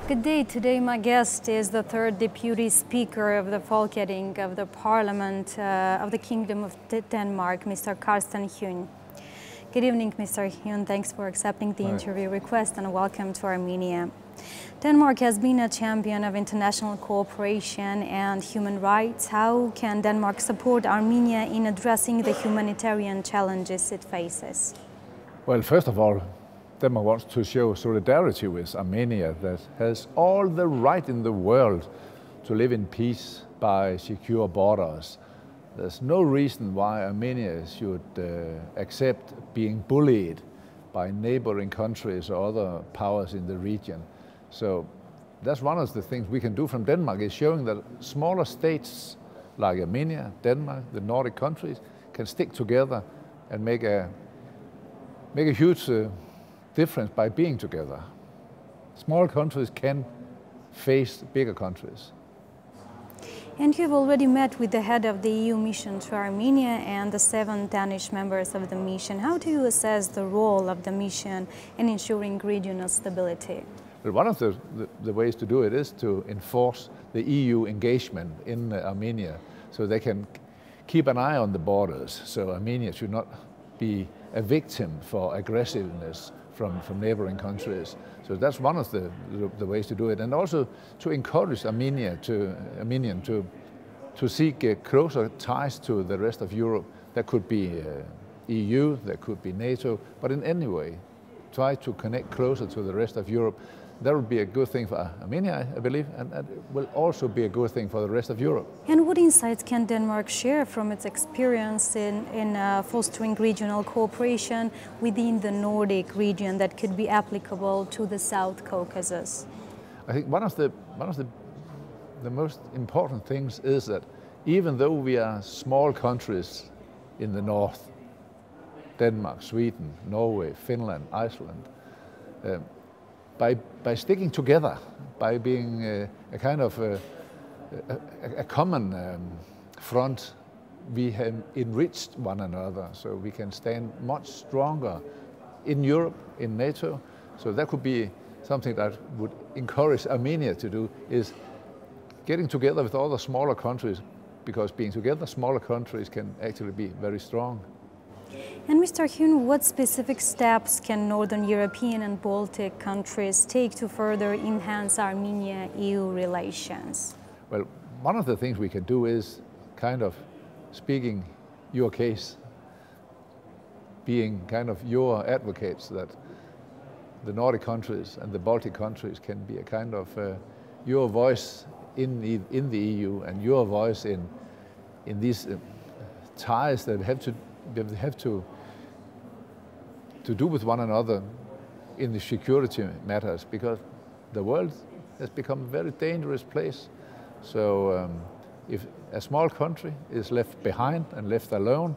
Good day. Today my guest is the third Deputy Speaker of the Folketing of the Parliament of the Kingdom of Denmark, Mr. Karsten Hønge. Good evening, Mr. Hønge. Thanks for accepting the interview request and welcome to Armenia. Denmark has been a champion of international cooperation and human rights. How can Denmark support Armenia in addressing the humanitarian challenges it faces? Well, first of all, Denmark wants to show solidarity with Armenia that has all the right in the world to live in peace by secure borders. There's no reason why Armenia should accept being bullied by neighboring countries or other powers in the region. So that's one of the things we can do from Denmark, is showing that smaller states like Armenia, Denmark, the Nordic countries can stick together and make a huge difference by being together. Small countries can face bigger countries. And you've already met with the head of the EU mission to Armenia and the 7 Danish members of the mission. How do you assess the role of the mission in ensuring regional stability? Well, one of the ways to do it is to enforce the EU engagement in Armenia, so they can keep an eye on the borders, so Armenia should not be a victim for aggressiveness from neighboring countries. So that's one of the ways to do it, and also to encourage Armenian to seek closer ties to the rest of Europe. That could be EU, that could be NATO, but in any way, try to connect closer to the rest of Europe. That would be a good thing for Armenia, I believe, and it will also be a good thing for the rest of Europe. And what insights can Denmark share from its experience in fostering regional cooperation within the Nordic region that could be applicable to the South Caucasus? I think one of the most important things is that even though we are small countries in the north, Denmark, Sweden, Norway, Finland, Iceland, by sticking together, by being a kind of a common front, we have enriched one another, so we can stand much stronger in Europe, in NATO. So that could be something that would encourage Armenia to do, is getting together with all the smaller countries, because being together, smaller countries can actually be very strong. And Mr. Hønge, what specific steps can Northern European and Baltic countries take to further enhance Armenia-EU relations? Well, one of the things we can do is kind of speaking your case, being kind of your advocates, that the Nordic countries and the Baltic countries can be a kind of your voice in the EU, and your voice in these ties that we have to do with one another in the security matters, because the world has become a very dangerous place. So if a small country is left behind and left alone,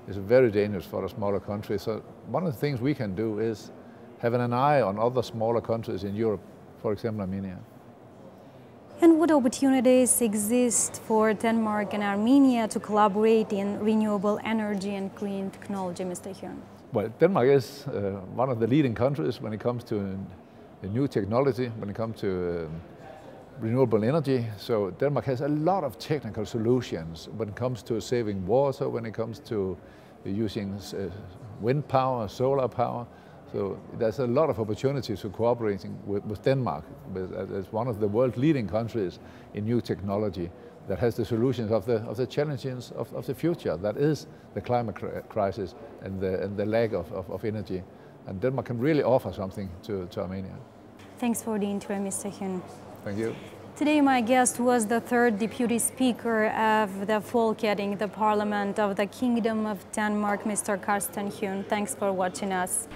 it's very dangerous for a smaller country. So one of the things we can do is having an eye on other smaller countries in Europe, for example, Armenia. And what opportunities exist for Denmark and Armenia to collaborate in renewable energy and green technology, Mr. Hønge? Well, Denmark is one of the leading countries when it comes to new technology, when it comes to renewable energy. So Denmark has a lot of technical solutions when it comes to saving water, when it comes to using wind power, solar power. So there's a lot of opportunities for cooperating with Denmark as one of the world's leading countries in new technology that has the solutions of the challenges of the future. That is the climate crisis and the lack of energy. And Denmark can really offer something to Armenia. Thanks for the interview, Mr. Hønge. Thank you. Today my guest was the third Deputy Speaker of the Folketing, the Parliament of the Kingdom of Denmark, Mr. Karsten Hønge. Thanks for watching us.